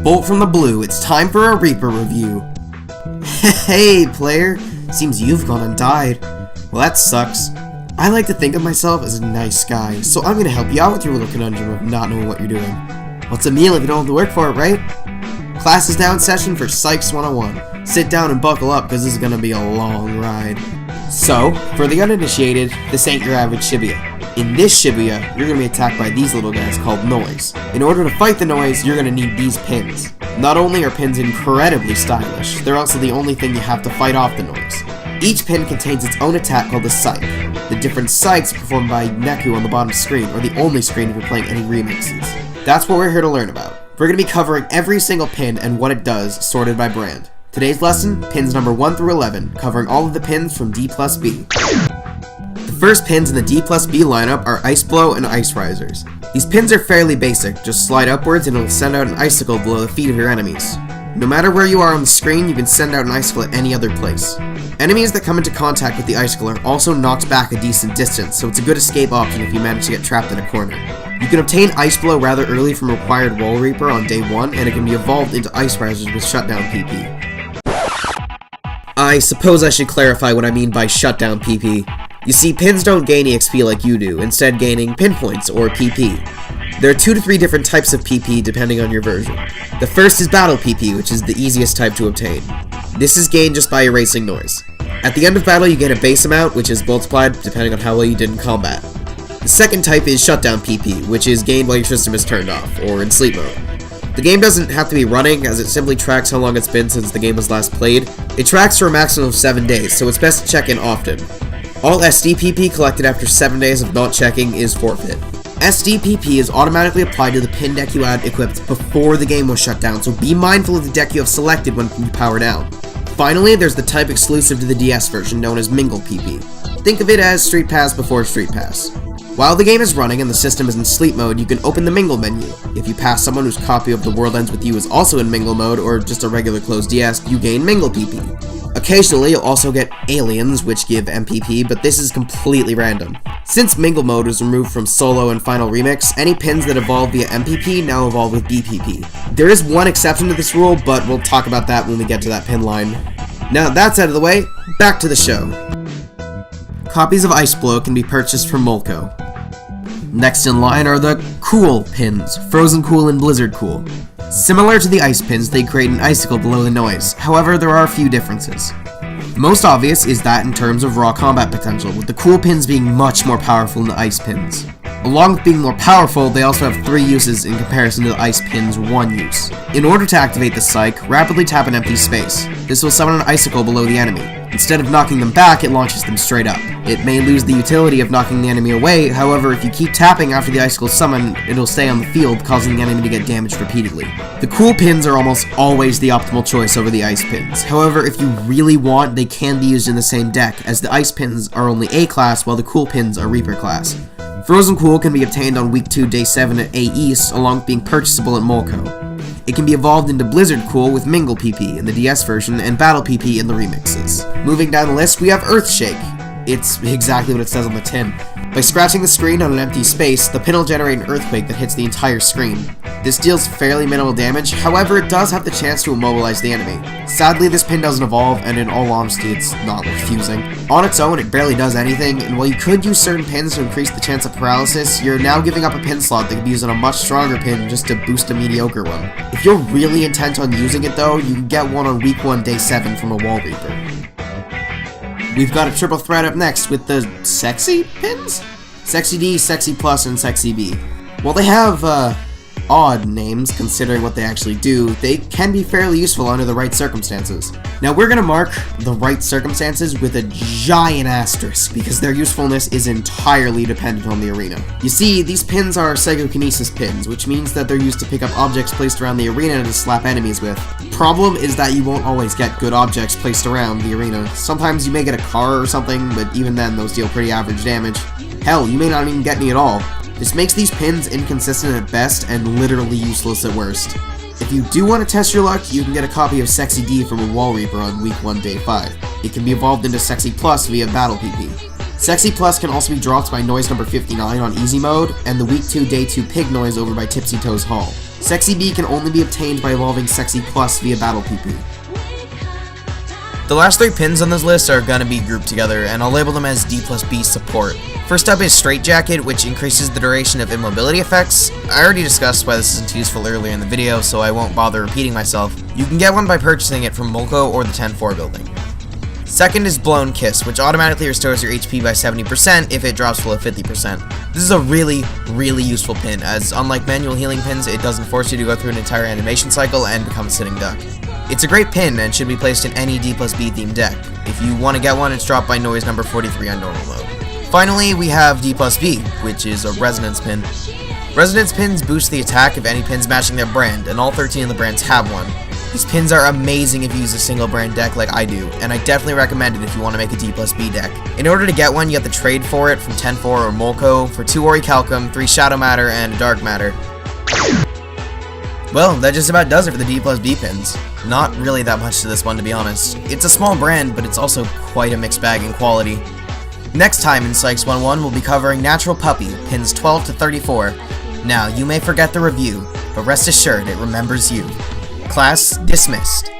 bolt from the blue, it's time for a Reaper review. Hey player, seems you've gone and died. Well, that sucks. I like to think of myself as a nice guy, so I'm gonna help you out with your little conundrum of not knowing what you're doing. What's a meal if you don't have to work for it, right? Class is now in session for Psychs 101. Sit down and buckle up, because this is gonna be a long ride. So, for the uninitiated, this ain't your average Shibuya. In this Shibuya, you're gonna be attacked by these little guys called noise. In order to fight the noise, you're gonna need these pins. Not only are pins incredibly stylish, they're also the only thing you have to fight off the noise. Each pin contains its own attack called the Psych. The different Psychs performed by Neku on the bottom screen, or the only screen if you're playing any remixes. That's what we're here to learn about. We're going to be covering every single pin and what it does, sorted by brand. Today's lesson, pins number 1 through 11, covering all of the pins from D plus B. The first pins in the D plus B lineup are Ice Blow and Ice Risers. These pins are fairly basic, just slide upwards and it'll send out an icicle below the feet of your enemies. No matter where you are on the screen, you can send out an icicle at any other place. Enemies that come into contact with the icicle are also knocked back a decent distance, so it's a good escape option if you manage to get trapped in a corner. You can obtain Ice Blow rather early from required Wall Reaper on day 1, and it can be evolved into Ice Risers with Shutdown PP. I suppose I should clarify what I mean by Shutdown PP. You see, pins don't gain EXP like you do, instead gaining pinpoints, or PP. There are 2 to 3 different types of PP depending on your version. The first is Battle PP, which is the easiest type to obtain. This is gained just by erasing noise. At the end of battle you gain a base amount, which is multiplied depending on how well you did in combat. The second type is Shutdown PP, which is gained while your system is turned off, or in sleep mode. The game doesn't have to be running, as it simply tracks how long it's been since the game was last played. It tracks for a maximum of 7 days, so it's best to check in often. All SDPP collected after 7 days of not checking is forfeit. SDPP is automatically applied to the pin deck you had equipped before the game was shut down, so be mindful of the deck you have selected when you power down. Finally, there's the type exclusive to the DS version known as Mingle PP. Think of it as Street Pass before Street Pass. While the game is running and the system is in sleep mode, you can open the Mingle menu. If you pass someone whose copy of The World Ends With You is also in Mingle mode, or just a regular closed DS, you gain Mingle PP. Occasionally, you'll also get aliens, which give MPP, but this is completely random. Since Mingle mode was removed from Solo and Final Remix, any pins that evolve via MPP now evolve with BPP. There is one exception to this rule, but we'll talk about that when we get to that pin line. Now that that's out of the way, back to the show. Copies of Ice Blow can be purchased from Molko. Next in line are the Cool pins, Frozen Cool and Blizzard Cool. Similar to the ice pins, they create an icicle below the noise, however there are a few differences. The most obvious is that in terms of raw combat potential, with the cool pins being much more powerful than the ice pins. Along with being more powerful, they also have 3 uses in comparison to the ice pin's 1 use. In order to activate the Psych, rapidly tap an empty space. This will summon an icicle below the enemy. Instead of knocking them back, it launches them straight up. It may lose the utility of knocking the enemy away, however, if you keep tapping after the icicle summon, it'll stay on the field, causing the enemy to get damaged repeatedly. The cool pins are almost always the optimal choice over the ice pins. However, if you really want, they can be used in the same deck, as the ice pins are only A class, while the cool pins are Reaper class. Frozen Cool can be obtained on week 2, day 7 at A East, along with being purchasable at Molko. It can be evolved into Blizzard Cool with Mingle PP in the DS version and Battle PP in the remixes. Moving down the list, we have Earthshake. It's exactly what it says on the tin. By scratching the screen on an empty space, the pin will generate an earthquake that hits the entire screen. This deals fairly minimal damage, however it does have the chance to immobilize the enemy. Sadly, this pin doesn't evolve, and in all honesty, it's not worth using. On its own, it barely does anything, and while you could use certain pins to increase the chance of paralysis, you're now giving up a pin slot that could be used on a much stronger pin just to boost a mediocre one. If you're really intent on using it though, you can get one on week 1, day 7 from a Wall Reaper. We've got a triple threat up next with the Sexy pins? Sexy D, Sexy Plus, and Sexy B. While they have, odd names considering what they actually do, they can be fairly useful under the right circumstances. Now we're gonna mark the right circumstances with a giant asterisk, because their usefulness is entirely dependent on the arena. You see, these pins are psychokinesis pins, which means that they're used to pick up objects placed around the arena to slap enemies with. Problem is that you won't always get good objects placed around the arena. Sometimes you may get a car or something, but even then those deal pretty average damage. Hell, you may not even get any at all. This makes these pins inconsistent at best and literally useless at worst. If you do want to test your luck, you can get a copy of Sexy D from a Wall Reaper on week 1, day 5. It can be evolved into Sexy Plus via Battle PP. Sexy Plus can also be dropped by noise number 59 on easy mode, and the week 2, day 2 pig noise over by Tipsy Toes Hall. Sexy B can only be obtained by evolving Sexy Plus via Battle PP. The last 3 pins on this list are gonna be grouped together, and I'll label them as D plus B support. First up is Straight Jacket, which increases the duration of immobility effects. I already discussed why this isn't useful earlier in the video, so I won't bother repeating myself. You can get one by purchasing it from Molko or the 10-4 building. Second is Blown Kiss, which automatically restores your HP by 70% if it drops below 50%. This is a really useful pin, as unlike manual healing pins, it doesn't force you to go through an entire animation cycle and become a sitting duck. It's a great pin and should be placed in any D plus B themed deck. If you want to get one, it's dropped by noise number 43 on normal mode. Finally, we have D plus B, which is a resonance pin. Resonance pins boost the attack of any pins matching their brand, and all 13 of the brands have one. These pins are amazing if you use a single brand deck like I do, and I definitely recommend it if you want to make a D plus B deck. In order to get one, you have to trade for it from 10-4 or Molko for 2 Orichalcum, 3 Shadow Matter, and a Dark Matter. Well, that just about does it for the D plus B pins. Not really that much to this one, to be honest. It's a small brand, but it's also quite a mixed bag in quality. Next time in Psychs 101, we'll be covering Natural Puppy, pins 12 to 34. Now, you may forget the review, but rest assured it remembers you. Class dismissed.